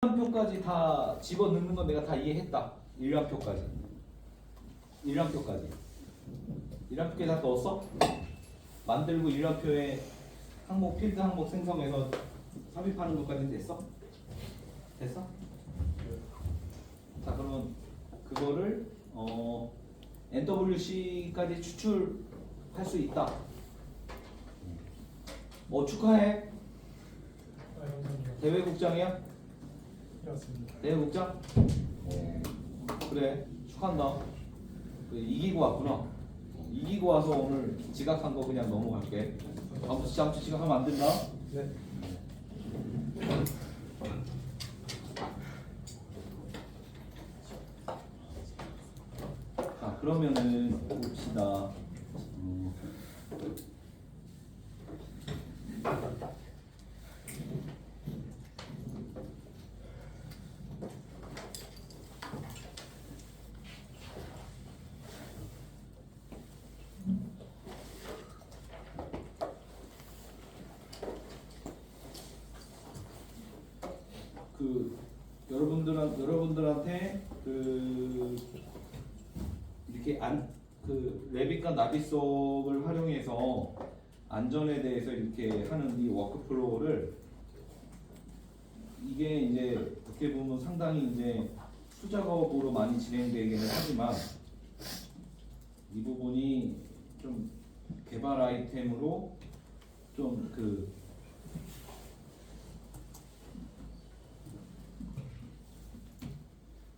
일환표까지 다 집어넣는 건 내가 다 이해했다. 일환표까지. 일환표까지 다 넣었어? 만들고 일환표에 항목 필드 항목 생성해서 삽입하는 것까지는 됐어? 됐어? 자, 그러면 그거를 NWC까지 추출할 수 있다. 축하해. 감사합니다. 대회국장이야? 맞습니다. 대회국장? 그래, 축하한다. 이기고 왔구나. 이기고 와서 오늘 지각한 거 그냥 넘어갈게. 다음부터 지각하면 안 된다. 네. 자, 그러면은 봅시다. 여러분들한테 이렇게 레빗과 나빗속을 활용해서 안전에 대해서 이렇게 하는 이 워크플로우를 이게 이제 어떻게 보면 상당히 이제 수작업으로 많이 진행되기는 하지만 이 부분이 좀 개발 아이템으로 좀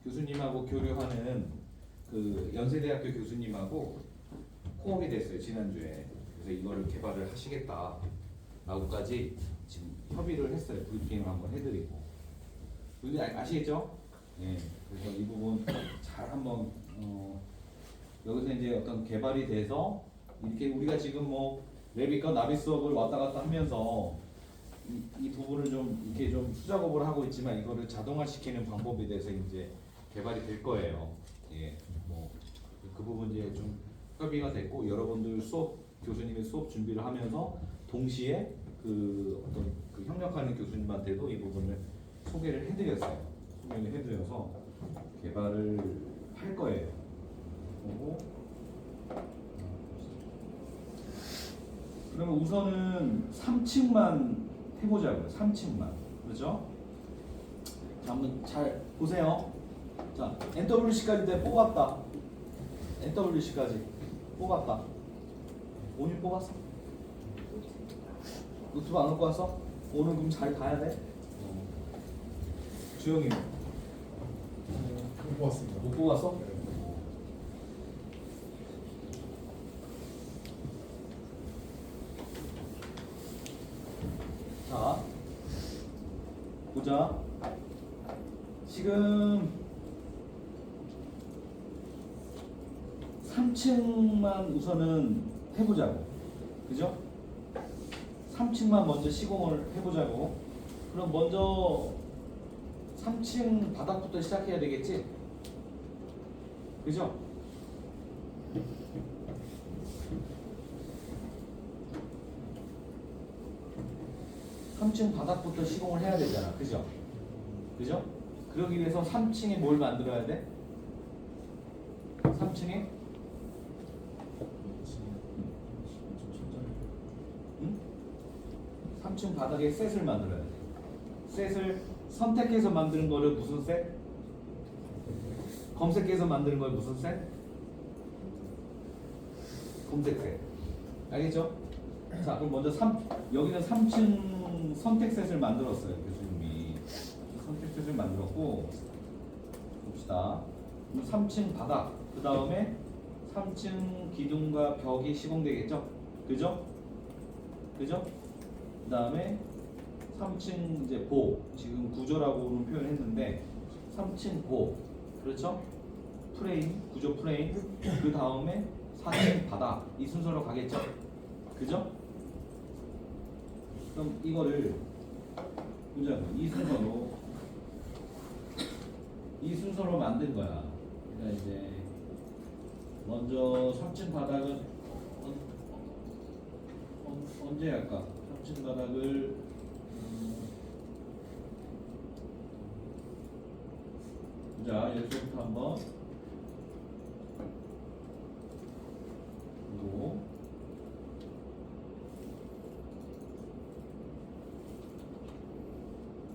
교수님하고 교류하는 연세대학교 교수님하고 코업이 됐어요, 지난주에. 그래서 이거를 개발을 하시겠다 라고까지 지금 협의를 했어요. 브리핑을 한번 해드리고. 아시겠죠? 네. 그래서 이 부분 잘 한번 여기서 이제 어떤 개발이 돼서 이렇게 우리가 지금 뭐 레빗과 나빗 수업을 왔다 갔다 하면서 이 부분을 좀 이렇게 좀 수작업을 하고 있지만 이거를 자동화시키는 방법에 대해서 이제 개발이 될 거예요. 예, 뭐 그 부분 이제 좀 협의가 됐고 여러분들 교수님의 수업 준비를 하면서 동시에 어떤 협력하는 교수님한테도 이 부분을 소개를 해드렸어요. 소개를 해드려서 개발을 할 거예요. 그리고 그러면 우선은 3층만 해보자고요. 3층만. 그렇죠? 자, 한번 잘 보세요. 자, NWC까지 내가 뽑았다. NWC까지 뽑았다. 오늘 뽑았어? 노트북 안 갖고 왔어? 오늘 그럼 잘 가야 돼? 주영이 못 보았습니다. 못 뽑았어? 네. 자, 보자. 지금 3층만 우선은 해보자고. 그죠? 3층만 먼저 시공을 해보자고. 그럼 먼저 3층 바닥부터 시작해야 되겠지? 그죠? (3층) 바닥부터 시공을 해야 되잖아. 그죠? 그죠? 그러기 위해서 3층에 뭘 만들어야 돼? 3층에? 응? 3층 바닥에 셋을 만들어야 돼. 셋을 선택해서 만드는 거를 무슨 셋? 검색해서 만드는 걸 무슨 셋? 검색 셋. 알겠죠? 자, 그럼 먼저 여기는 3층 선택 셋을 만들었어요, 교수님이. 선택 셋을 만들었고, 봅시다. 3층 바닥, 그 다음에 3층 기둥과 벽이 시공되겠죠? 그죠? 그죠? 그 다음에 3층 이제 지금 구조라고는 표현했는데 3층 그렇죠? 프레임, 구조 프레임, 그 다음에 4층 바닥, 이 순서로 가겠죠? 그죠? 그럼 이거를 보자고. 이 순서로 만든 거야. 그러니까 이제 먼저 3층 바닥은 언제 할까? 3층 바닥을 자, 여기서부터 한번 보고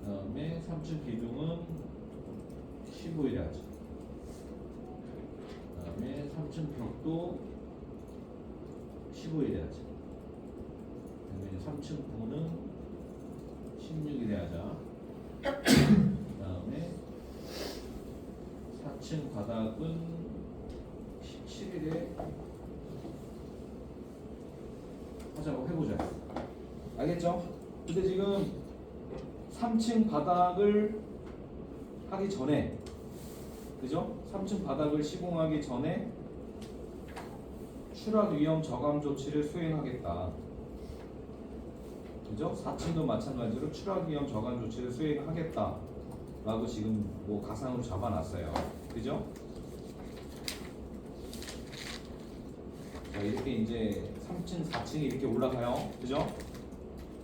그다음에 3층 기둥은 15일 하죠. 그다음에 3층 벽도 15일 하죠. 그다음에 3층 보는 16일에 하자. 그다음에 4층 바닥은 17일에 하자고 해보자. 알겠죠? 근데 지금 3층 바닥을 하기 전에, 그죠? 3층 바닥을 시공하기 전에 추락 위험 저감 조치를 수행하겠다. 그죠? 4층도 마찬가지로 추락 위험 저감 조치를 수행하겠다 라고 지금 뭐 가상으로 잡아놨어요. 그죠? 자, 이렇게 이제 3층, 4층이 이렇게 올라가요. 그죠?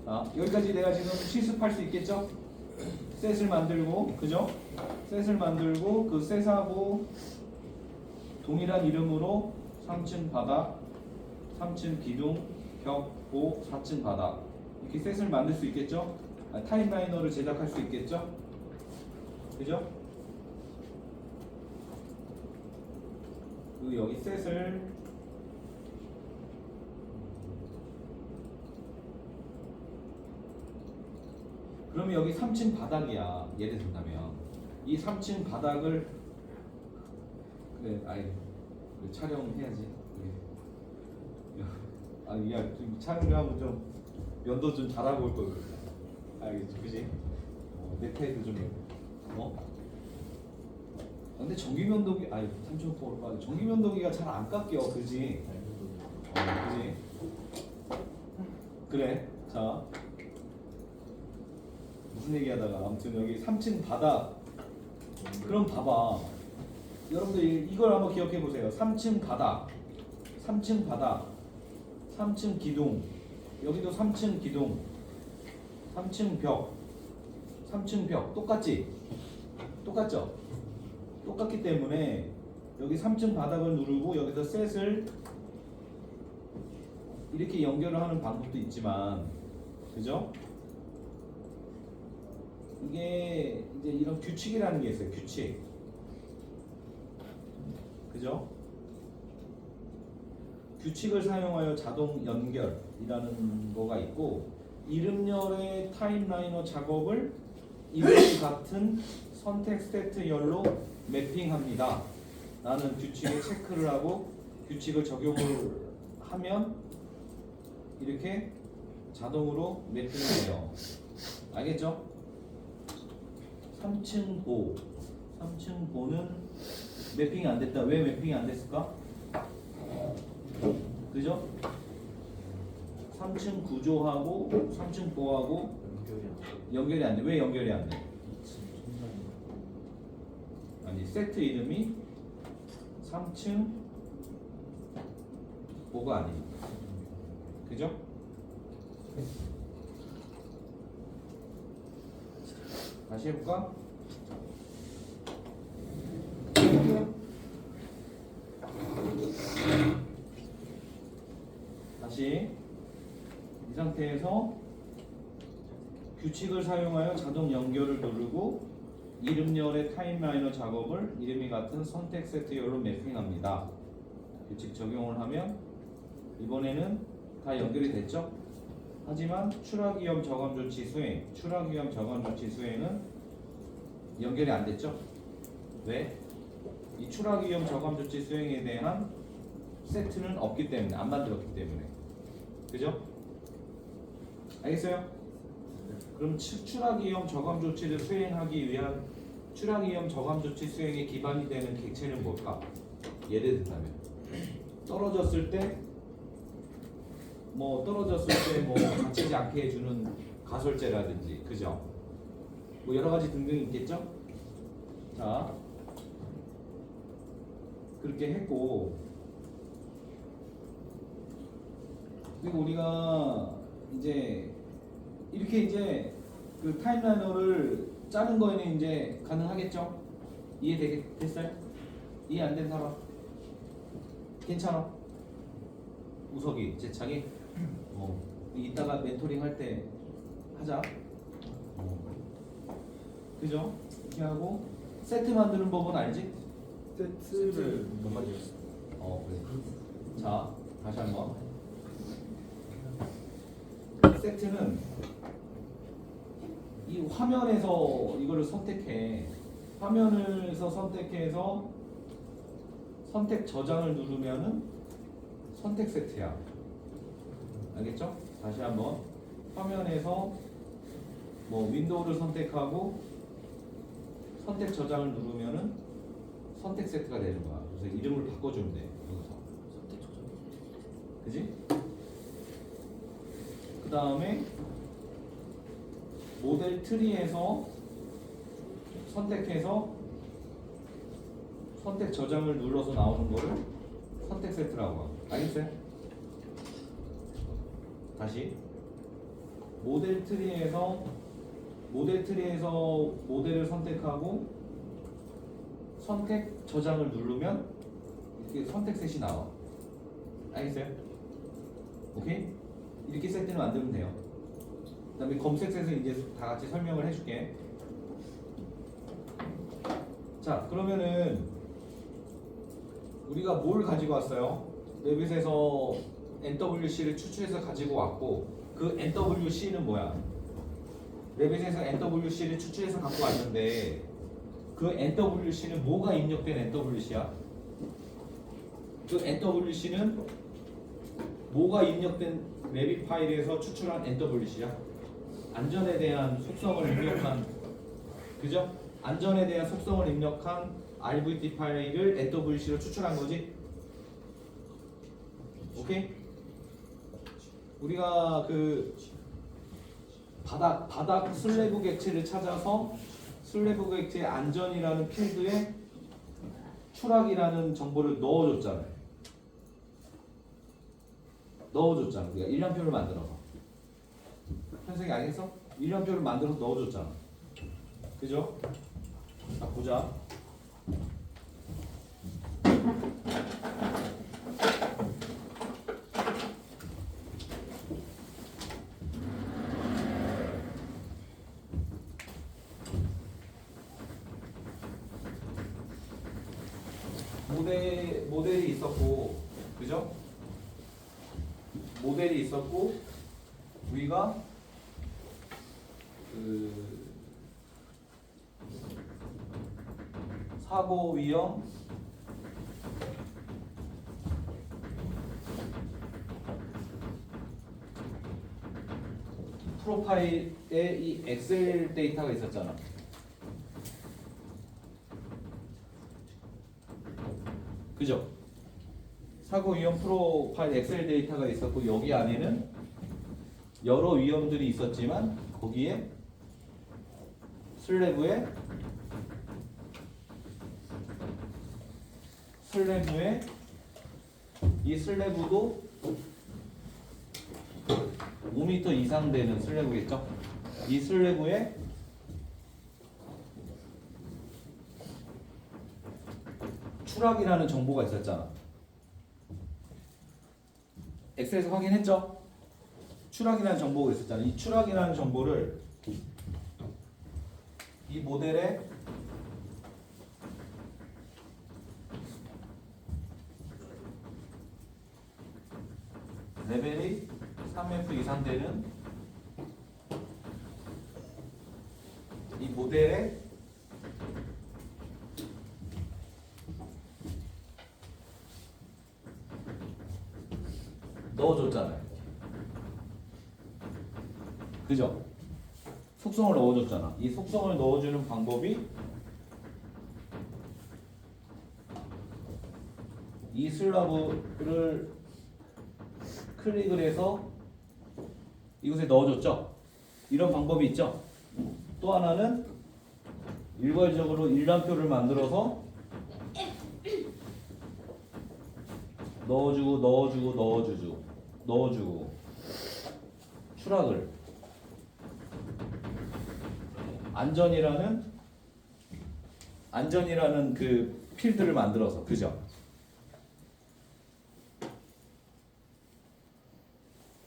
자, 여기까지 내가 지금 실습할 수 있겠죠? 셋을 만들고, 그죠? 셋을 만들고 그 셋하고 동일한 이름으로 3층 바닥, 3층 기둥, 벽, 보, 4층 바닥 이렇게 셋을 만들 수 있겠죠? 타임라이너를 제작할 수 있겠죠? 그죠? 그 여기 셋을 그러면 여기 3층 바닥이야. 예를 든다면 이 3층 바닥을 그래, 아이 촬영해야지. 아, 야, 좀 촬영을 하면 좀 면도 좀 잘하고 올 거거든. 알겠지, 그지? 넥타이도 좀 근데 전기 면도기, 아니 3.4로 전기 면도기가 잘 안 깎여, 그지? 그지? 그래. 자, 무슨 얘기하다가 아무튼 여기 3층 바닥. 그럼 봐봐. 여러분들 이걸 한번 기억해 보세요. 3층 바닥, 3층 바닥, 3층 기둥, 여기도 3층 기둥, 3층 벽, 3층 벽 똑같지? 똑같죠? 똑같기 때문에 여기 3층 바닥을 누르고 여기서 셋을 이렇게 연결을 하는 방법도 있지만, 그죠? 이게 이제 이런 규칙이라는 게 있어요. 규칙. 그죠? 규칙을 사용하여 자동 연결이라는 거가 있고, 이름열의 타임라이너 작업을 이름이 같은 선택 세트열로 매핑합니다 라는 규칙에 체크를 하고 규칙을 적용을 하면 이렇게 자동으로 매핑이 돼요. 알겠죠? 3층 보, 3층 보는 매핑이 안 됐다. 왜 매핑이 안 됐을까? 그죠? 3층 구조하고 3층 보하고 연결이 안 돼. 왜 연결이 안 돼? 아니, 세트 이름이 3층 보가 아니니까. 그죠? 다시 해볼까? 다시 이 상태에서 규칙을 사용하여 자동 연결을 누르고 이름열의 타임라이너 작업을 이름이 같은 선택 세트열로 매핑합니다. 규칙 적용을 하면 이번에는 다 연결이 됐죠? 하지만 추락위험 저감 조치 수행, 추락위험 저감 조치 수행은 연결이 안 됐죠? 왜? 이 추락위험 저감 조치 수행에 대한 세트는 없기 때문에, 안 만들었기 때문에. 그죠? 알겠어요? 그럼 추락위험 저감 조치를 수행하기 위한 추락위험 저감 조치 수행의 기반이 되는 객체는 뭘까? 예를 들자면 떨어졌을 때 뭐 다치지 않게 해주는 가솔제라든지, 그죠? 뭐 여러 가지 등등 있겠죠? 자, 그렇게 했고, 그리고 우리가 이제 이렇게 이제 그 타임라이너를 짜는 거에는 이제 가능하겠죠? 됐어요? 이해 안 된 사람? 괜찮아? 우석이, 재창이? 이따가 멘토링 할 때 하자. 그죠? 이렇게 하고 세트 만드는 법은 알지? 세트를 못 만들었어. 그래. 자, 다시 한번. 세트는 이 화면에서 이거를 선택해. 화면에서 선택해서 선택 저장을 누르면은 선택 세트야. 알겠죠? 다시 한번. 화면에서 윈도우를 선택하고 선택 저장을 누르면은 선택 세트가 되는 거야. 그래서 이름을 바꿔주면 돼. 여기서. 선택 조절. 그지? 그 다음에 모델 트리에서 선택해서 선택 저장을 눌러서 나오는 거를 선택 세트라고 하고. 알겠어요? 다시 모델 트리에서 모델을 선택하고 선택 저장을 누르면 이렇게 선택 셋이 나와. 알겠어요? 오케이? 이렇게 세트를 만들면 돼요. 그 다음에 검색셋에서 이제 다 같이 설명을 해줄게. 자, 그러면은 우리가 뭘 가지고 왔어요? 레빗에서 NWC를 추출해서 가지고 왔고, 그 NWC는 뭐야? 레빗에서 NWC를 추출해서 갖고 왔는데, 그 NWC는 뭐가 입력된 NWC야? 그 NWC는 뭐가 입력된 레빗 파일에서 추출한 NWC야? 안전에 대한 속성을 입력한, 그죠? 안전에 대한 속성을 입력한 RVT 파일을 NWC로 추출한 거지? 오케이? 우리가 그 바닥 슬래브 객체를 찾아서 슬래브 객체 안전이라는 필드에 추락이라는 정보를 넣어줬잖아요. 우리가 일람표를 만들어서. 현석이 알겠어? 일람표를 만들어서 넣어줬잖아. 그죠? 자, 보자. 모델이 있었고, 그죠? 모델이 있었고, 우리가 그 사고 위험 프로파일에 이 엑셀 데이터가 있었잖아. 그죠? 사고 위험 프로파일 엑셀 데이터가 있었고, 여기 안에는 여러 위험들이 있었지만 거기에 슬래브에 이 슬래브도 5m 이상 되는 슬래브겠죠? 이 슬래브에 추락이라는 정보가 있었잖아. 엑셀에서 확인했죠? 추락이라는 정보가 있었잖아. 이 추락이라는 정보를 이 모델에 레벨이 3F 이상 되는 이 모델에 넣어줬잖아요. 그죠? 속성을 넣어줬잖아. 이 속성을 넣어주는 방법이 이 슬라브를 클릭을 해서 이곳에 넣어줬죠. 이런 방법이 있죠. 또 하나는 일괄적으로 일람표를 만들어서 넣어주고 추락을 안전이라는 안전이라는 그 필드를 만들어서 그죠?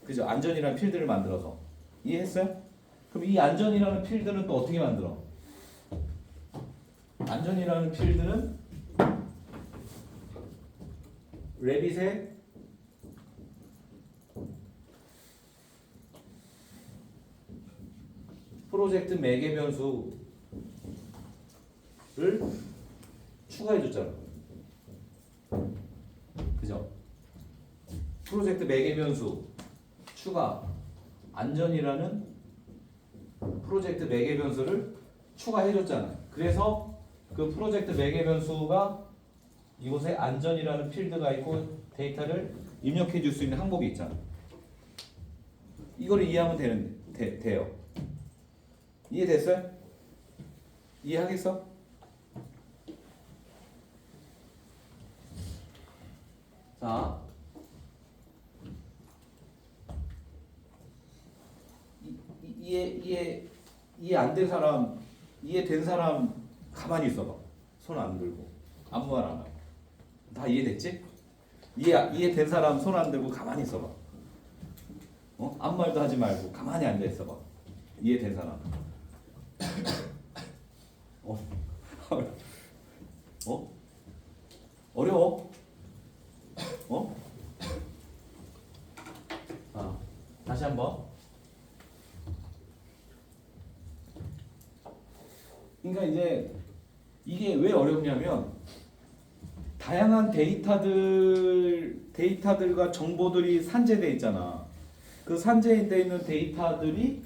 그죠? 안전이라는 필드를 만들어서 이해했어요? 그럼 이 안전이라는 필드는 또 어떻게 만들어? 안전이라는 필드는 레빗의 프로젝트 매개 변수를 추가해 줬잖아. 그죠? 프로젝트 매개 변수 추가 안전이라는 프로젝트 매개 변수를 추가해 줬잖아. 그래서 그 프로젝트 매개 변수가 이곳에 안전이라는 필드가 있고 데이터를 입력해 줄 수 있는 항목이 있잖아. 이거를 이해하면 돼요. 이해됐어요? 이해하겠어? 자, 이해 안 된 사람, 이해된 사람 가만히 있어봐. 손 안 들고 아무 말 안 하고. 다 이해됐지? 이해된 사람 손 안 들고 가만히 있어봐. 아무 말도 하지 말고 가만히 앉아 있어봐. 이해된 사람. 어려워? 다시 한번. 그러니까 이제 이게 왜 어렵냐면 다양한 데이터들과 정보들이 산재돼 있잖아. 그 산재돼 있는 데이터들이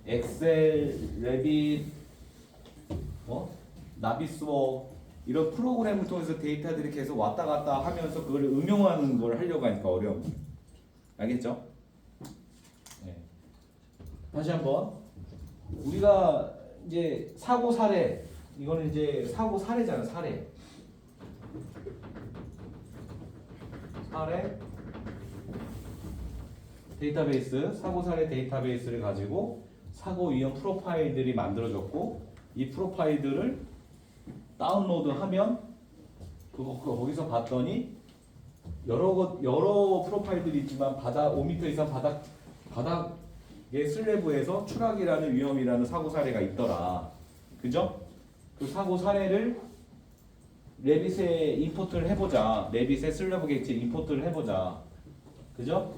엑셀, 레빗, 나비스워 이런 프로그램을 통해서 데이터들이 계속 왔다 갔다 하면서 그걸 응용하는 걸 하려고 하니까 어려워. 알겠죠? 네. 다시 한번 우리가 이제 사고 사례 이거는 이제 사고 사례잖아. 사례 데이터베이스 사고 사례 데이터베이스를 가지고 사고 유형 프로파일들이 만들어졌고 이 프로파일들을 다운로드하면 거기서 봤더니 여러 프로파일들이 있지만 5m 이상 바닥의 슬래브에서 추락이라는 위험이라는 사고 사례가 있더라. 그죠? 그 사고 사례를 레빗에 임포트를 해보자. 레빗에 슬래브 객체 임포트를 해보자. 그죠?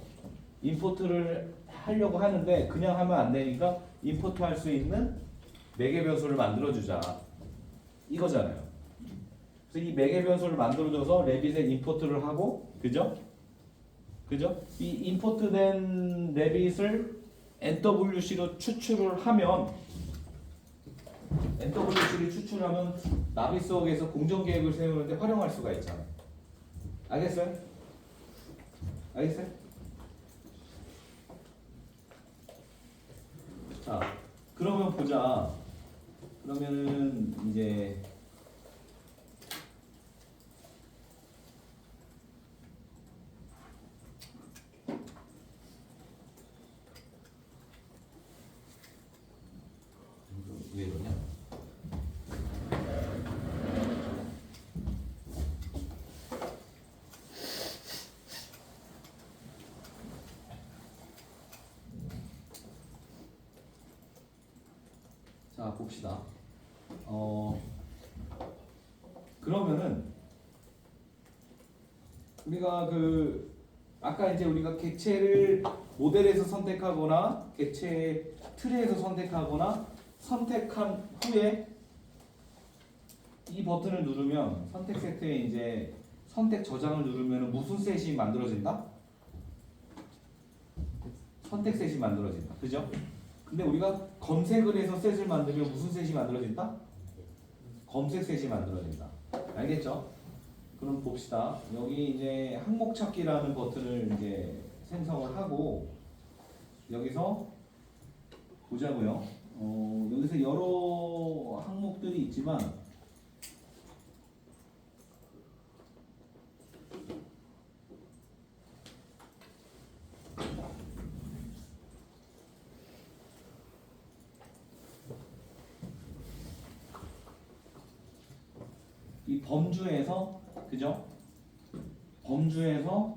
임포트를 하려고 하는데 그냥 하면 안 되니까 임포트 할 수 있는 매개 변수를 만들어주자. 이거잖아요. 그래서 이 매개 변수를 만들어줘서 레빗에 임포트를 하고, 그죠? 그죠? 이 임포트된 레빗을 NWC로 추출을 하면 NWC를 추출하면 나비스웍에서 공정 계획을 세우는데 활용할 수가 있잖아. 알겠어요? 알겠어요? 자, 그러면 보자. 그러면은 이제 왜 이러냐? 자, 봅시다. 그러면은 우리가 아까 이제 우리가 객체를 모델에서 선택하거나 객체 트리에서 선택하거나 선택한 후에 이 버튼을 누르면 선택 세트에 이제 선택 저장을 누르면 무슨 셋이 만들어진다? 선택 셋이 만들어진다. 그죠? 근데 우리가 검색을 해서 셋을 만들면 무슨 셋이 만들어진다? 검색 셋이 만들어진다. 알겠죠? 그럼 봅시다. 여기 이제 항목 찾기라는 버튼을 이제 생성을 하고 여기서 보자고요. 여기서 여러 항목들이 있지만 이 범주에서 그죠? 범주에서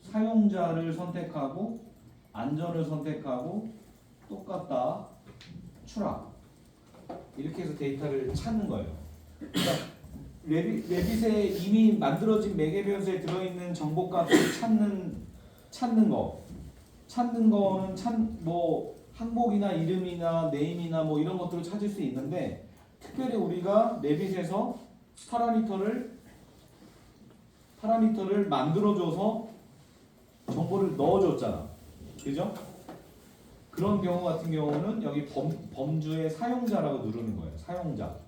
사용자를 선택하고 안전을 선택하고 똑같다 추락 이렇게 해서 데이터를 찾는 거예요. 그러니까 레빗에 이미 만들어진 매개변수에 들어있는 정보값을 찾는 거는 뭐 항목이나 이름이나 네임이나 뭐 이런 것들을 찾을 수 있는데 특별히 우리가 레빗에서 파라미터를 만들어줘서 정보를 넣어줬잖아. 그죠? 그런 경우 같은 경우는 여기 범주의 사용자라고 누르는 거예요. 사용자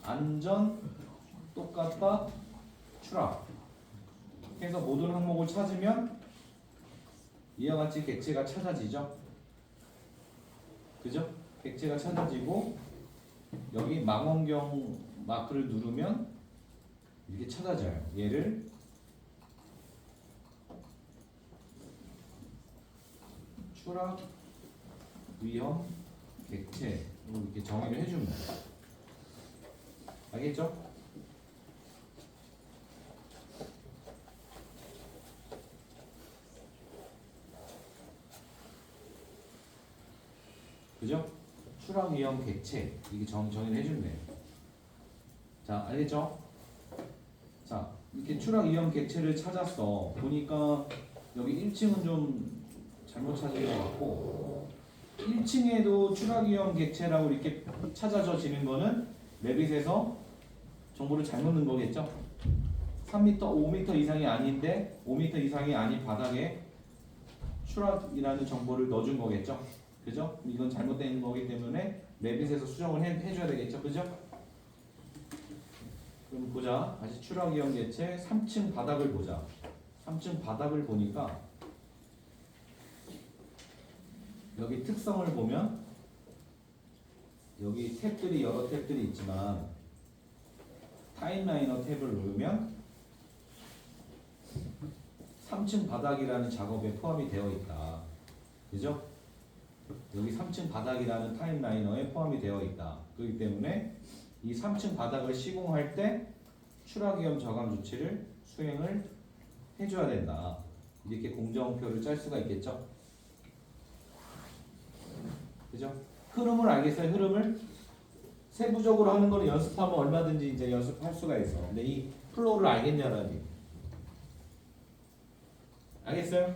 안전 똑같다 추락 해서 모든 항목을 찾으면 이와 같이 객체가 찾아지죠. 그죠? 객체가 찾아지고 여기 망원경 마크를 누르면 이렇게 찾아져요. 얘를 추락 위험 객체로 이렇게 정의를 해주는 거예요. 알겠죠? 그죠? 추락 위험 객체 이게 정의를 해주면 돼요. 자, 알겠죠? 자, 이렇게 추락 위험 객체를 찾았어. 보니까 여기 1층은 좀 잘못 찾은 것 같고 1층에도 추락 위험 객체라고 이렇게 찾아져지는 거는 레빗에서 정보를 잘못 넣은 거겠죠? 3m, 5m 이상이 아닌데 5m 이상이 아닌 바닥에 추락이라는 정보를 넣어준 거겠죠? 그죠? 이건 잘못된 거기 때문에 레빗에서 수정을 해줘야 되겠죠? 그죠? 그럼 보자. 다시 추락 위험 객체 3층 바닥을 보자. 3층 바닥을 보니까 여기 특성을 보면 여기 탭들이 여러 탭들이 있지만 타임라이너 탭을 누르면 3층 바닥이라는 작업에 포함이 되어 있다. 그죠? 여기 3층 바닥이라는 타임라이너에 포함이 되어 있다. 그렇기 때문에 이 3층 바닥을 시공할 때 추락 위험 저감 조치를 수행을 해줘야 된다. 이렇게 공정표를 짤 수가 있겠죠. 그죠? 흐름을 알겠어요? 흐름을 세부적으로 하는 거는 연습하면 얼마든지 이제 연습할 수가 있어. 근데 이 플로우를 알겠냐라니. 알겠어요?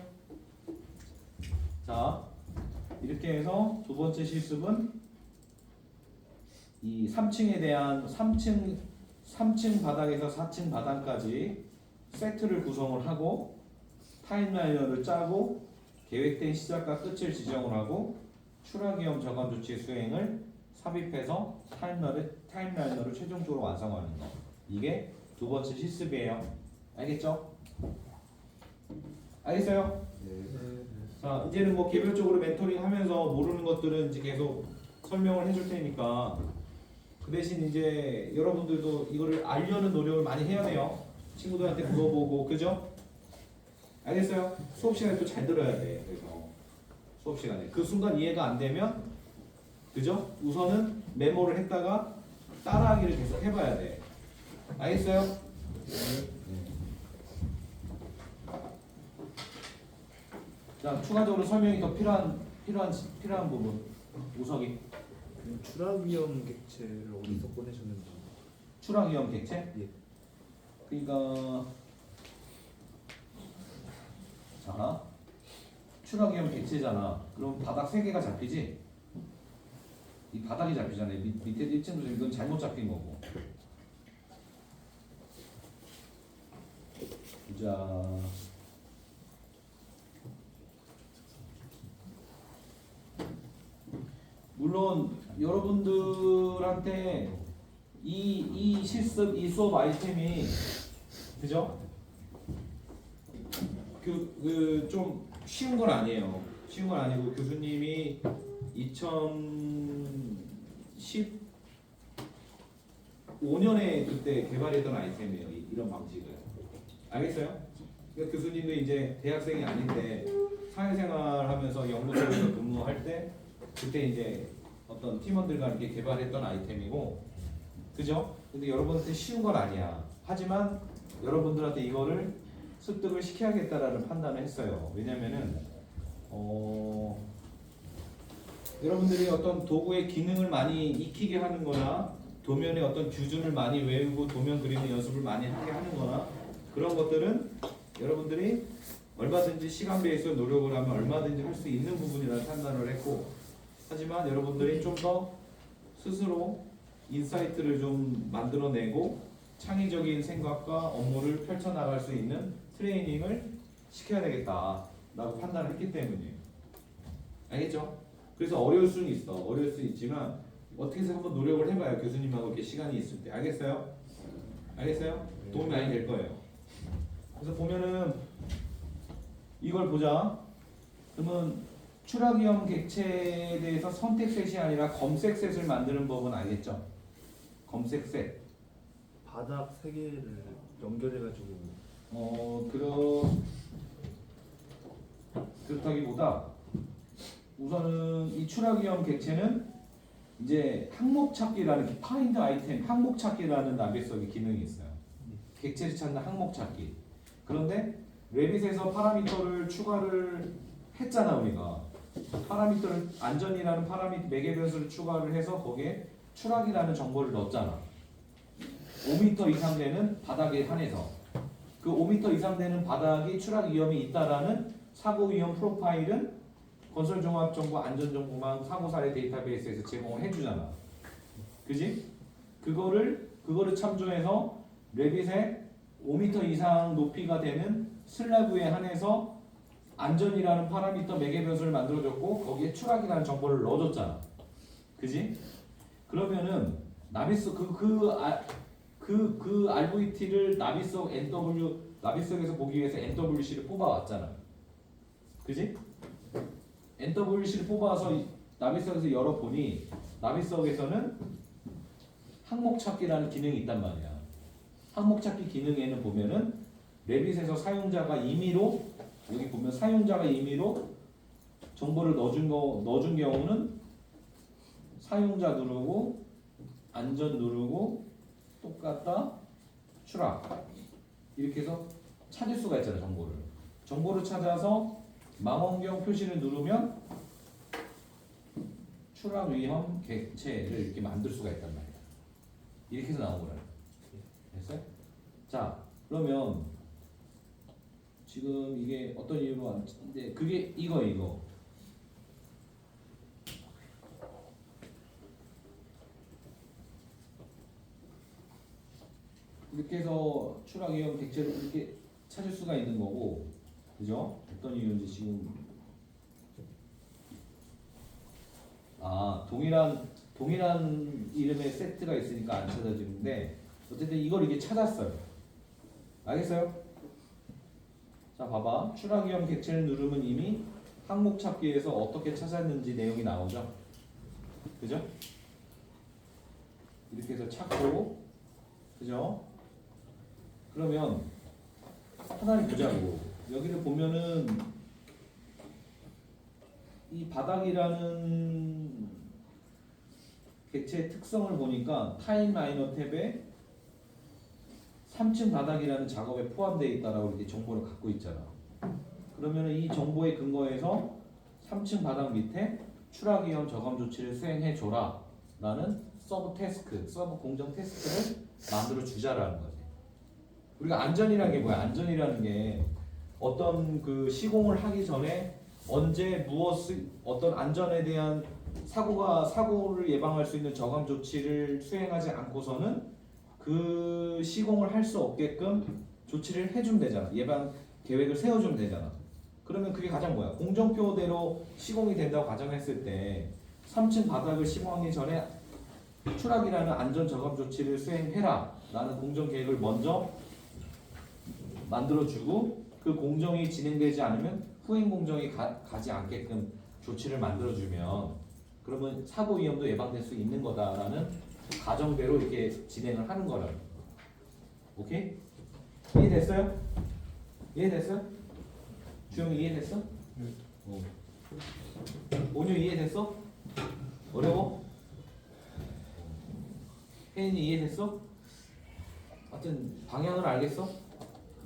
자, 이렇게 해서 두 번째 실습은 이 3층에 대한 3층 바닥에서 4층 바닥까지 세트를 구성을 하고 타임라이너를 짜고 계획된 시작과 끝을 지정을 하고 추락 위험 저감 조치 수행을 삽입해서 타임라이너를 최종적으로 완성하는 거. 이게 두 번째 실습이에요. 알겠죠? 알겠어요? 자, 이제는 뭐 개별적으로 멘토링 하면서 모르는 것들은 이제 계속 설명을 해줄 테니까 그 대신 이제 여러분들도 이거를 알려는 노력을 많이 해야 돼요. 친구들한테 물어보고, 그죠? 알겠어요? 수업 시간에 또 잘 들어야 돼. 그래서 수업 시간에 그 순간 이해가 안 되면, 그죠? 우선은 메모를 했다가 따라하기를 계속 해봐야 돼. 알겠어요? 자, 추가적으로 설명이 더 필요한 부분. 우석이. 추락 위험 객체를 어디서 꺼내셨는지. 추락 위험 객체? 예. 그러니까 자, 추락 위험 객체잖아. 그럼 바닥 3개가 잡히지? 이 바닥이 잡히잖아. 밑에 1층도 이건 잘못 잡힌 거고. 보자. 물론 여러분들한테 이 실습, 이 수업 아이템이 그죠? 좀 쉬운 건 아니에요. 쉬운 건 아니고 교수님이 2015년에 그때 개발했던 아이템이에요. 이런 방식을. 알겠어요? 그러니까 교수님도 이제 대학생이 아닌데 사회생활 하면서 연구소에서 근무할 때 그때 이제 어떤 팀원들과 함께 개발했던 아이템이고, 그죠? 근데 여러분한테 쉬운 건 아니야. 하지만 여러분들한테 이거를 습득을 시켜야겠다라는 판단을 했어요. 왜냐면은 여러분들이 어떤 도구의 기능을 많이 익히게 하는 거나 도면의 어떤 규준을 많이 외우고 도면 그리는 연습을 많이 하게 하는 거나 그런 것들은 여러분들이 얼마든지 시간 베이스로 노력을 하면 얼마든지 할 수 있는 부분이라는 판단을 했고, 하지만 여러분들이 좀 더 스스로 인사이트를 좀 만들어내고 창의적인 생각과 업무를 펼쳐나갈 수 있는 트레이닝을 시켜야 되겠다라고 판단을 했기 때문이에요. 알겠죠? 그래서 어려울 수는 있어. 어려울 수 있지만 어떻게 해서 한번 노력을 해봐요. 교수님하고 이렇게 시간이 있을 때. 알겠어요? 알겠어요? 도움이 많이 될 거예요. 그래서 보면은 이걸 보자. 그러면 추락위험 객체에 대해서 선택셋이 아니라 검색셋을 만드는 법은 알겠죠? 검색셋. 바닥 세 개를 연결해가지고 그렇다기보다 우선은 이 추락위험 객체는 이제 항목 찾기라는 find 아이템 항목 찾기라는 나비석의 기능이 있어요. 객체를 찾는 항목 찾기. 그런데 레빗에서 파라미터를 추가를 했잖아. 우리가 파라미터를 안전이라는 파라미터 매개 변수를 추가를 해서 거기에 추락이라는 정보를 넣었잖아. 5m 이상 되는 바닥에 한해서 그 5m 이상 되는 바닥이 추락 위험이 있다라는 사고 위험 프로파일은 건설종합정보 안전정보망 사고사례 데이터베이스에서 제공을 해주잖아. 그지? 그거를 참조해서 레빗에 5m 이상 높이가 되는 슬래브에 한해서 안전이라는 파라미터 매개 변수를 만들어줬고 거기에 추락이라는 정보를 넣어줬잖아. 그지? 그러면은 나비석 그 RVT를 나비석 NW 나비석에서 보기 위해서 NWC를 뽑아왔잖아. 그지? NWC를 뽑아서 나비석에서 열어보니 나비석에서는 항목 찾기라는 기능이 있단 말이야. 항목 찾기 기능에는 보면은 레빗에서 사용자가 임의로 여기 보면 사용자가 임의로 정보를 넣어준 경우는 사용자 누르고 안전 누르고 똑같다 추락 이렇게 해서 찾을 수가 있잖아. 정보를 찾아서 망원경 표시를 누르면 추락 위험 객체를 이렇게 만들 수가 있단 말이야. 이렇게 해서 나온 거야. 됐어요? 자, 그러면 지금 이게 어떤 이유로 왔는데 그게 이거 이렇게 해서 추락 위험 객체를 이렇게 찾을 수가 있는 거고, 그죠? 어떤 이유인지 지금 동일한 이름의 세트가 있으니까 안 찾아지는데 어쨌든 이걸 이렇게 찾았어요. 알겠어요? 자, 봐봐. 추락 위험 객체를 누르면 이미 항목 찾기에서 어떻게 찾았는지 내용이 나오죠. 그죠? 이렇게 해서 찾고, 그죠? 그러면 하나를 보자고. 여기를 보면은 이 바닥이라는 객체의 특성을 보니까 타임라이너 탭에 3층 바닥이라는 작업에 포함되어 있다라고 이렇게 정보를 갖고 있잖아. 그러면 이 정보에 근거해서 3층 바닥 밑에 추락 위험 저감 조치를 수행해 줘라 라는 서브 공정 태스크를 만들어 주자라는 거지. 우리가 안전이라는 게 뭐야? 안전이라는 게 어떤 그 시공을 하기 전에 언제 어떤 안전에 대한 사고를 예방할 수 있는 저감 조치를 수행하지 않고서는 그 시공을 할 수 없게끔 조치를 해주면 되잖아. 예방 계획을 세워주면 되잖아. 그러면 그게 가장 뭐야? 공정표대로 시공이 된다고 가정했을 때 3층 바닥을 시공하기 전에 추락이라는 안전 저감 조치를 수행해라 라는 공정 계획을 먼저 만들어주고 그 공정이 진행되지 않으면 후행 공정이 가지 않게끔 조치를 만들어주면 그러면 사고 위험도 예방될 수 있는 거다라는 가정대로 이렇게 진행을 하는 거라고. 오케이? 이해됐어요? 이해됐어요? 주영이 이해됐어? 네. 온유 이해됐어? 어려워? 혜인이 이해됐어? 하여튼 방향을 알겠어?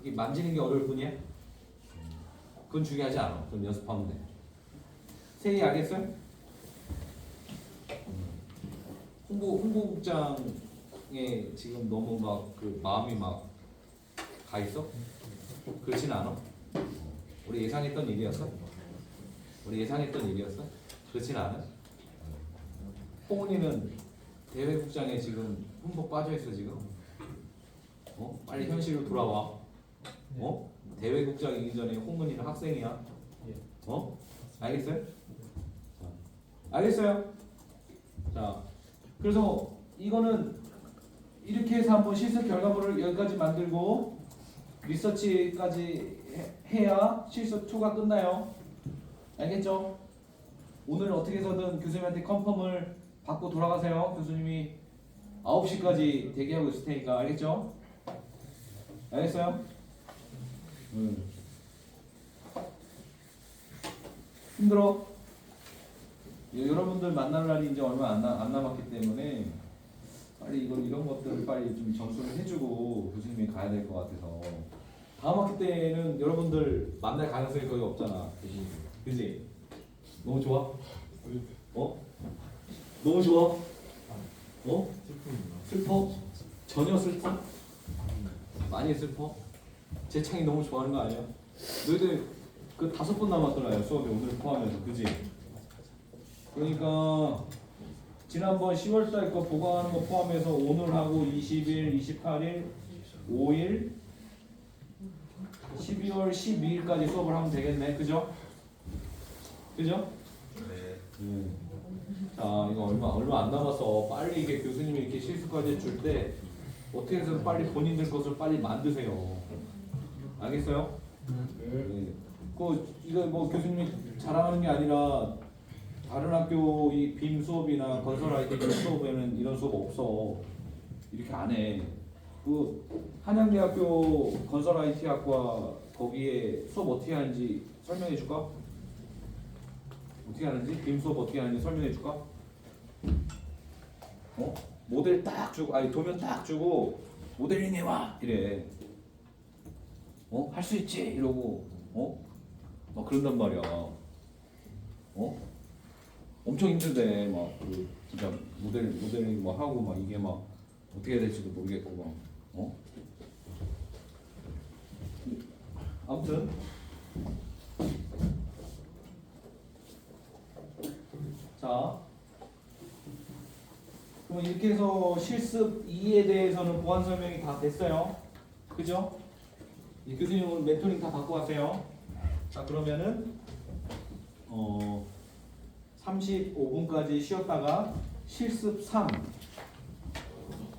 이게 만지는 게 어려울 뿐이야? 그건 중요하지 않아. 그럼 연습하면 돼. 세희 알겠어요? 홍보국장에 지금 너무 막 그 마음이 막 가 있어? 그렇진 않아. 우리 예상했던 일이었어? 우리 예상했던 일이었어? 그렇진 않아. 홍은이는 대회국장에 지금 흠뻑 빠져있어 지금. 빨리 현실로 돌아와. 대회국장이기 전에 홍은이는 학생이야. 알겠어요? 자, 알겠어요? 자, 그래서 이거는 이렇게 해서 한번 실습 결과물을 여기까지 만들고 리서치까지 해야 실습 2가 끝나요. 알겠죠? 오늘 어떻게 해서든 교수님한테 컨펌을 받고 돌아가세요. 교수님이 9시까지 대기하고 있을 테니까. 알겠죠? 알겠어요? 힘들어? 여러분들 만날 날이 이제 얼마 안 남았기 때문에 빨리 이런 것들을 빨리 좀 전수를 해주고 교수님이 가야 될 것 같아서 다음 학기 때는 여러분들 만날 가능성이 거의 없잖아. 그지? 너무 좋아? 너무 좋아? 슬퍼? 전혀 슬퍼? 많이 슬퍼? 재창이 너무 좋아하는 거 아니야? 너희들 그 5번 남았더라요 수업이 오늘 포함해서. 그지? 그러니까 지난번 10월달 거 보강하는 거 포함해서 오늘하고 20일, 28일, 5일, 12월 12일까지 수업을 하면 되겠네. 그죠? 그죠? 네. 자, 이거 얼마 안 남았어. 빨리 이게 교수님이 이렇게 실수까지 해줄 때 어떻게 해서 빨리 본인들 것을 빨리 만드세요. 알겠어요? 네. 이거 뭐 교수님이 자랑하는 게 아니라 다른 학교 이 빔 수업이나 건설 IT 수업에는 이런 수업 없어. 이렇게 안 해. 한양대학교 건설 IT 학과 거기에 수업 어떻게 하는지 설명해 줄까? 어떻게 하는지? 빔 수업 어떻게 하는지 설명해 줄까? 모델 딱 주고, 도면 딱 주고 모델링 해와 이래. 할 수 있지 이러고 막 그런단 말이야. 엄청 힘들대. 막 진짜 모델링 막 하고 막 이게 막 어떻게 해야 될지도 모르겠고 막 아무튼 자, 그럼 이렇게 해서 실습 2에 대해서는 보완 설명이 다 됐어요. 그죠? 이 교수님 오늘 멘토링 다 받고 가세요. 자, 그러면은 35분까지 쉬었다가 실습 3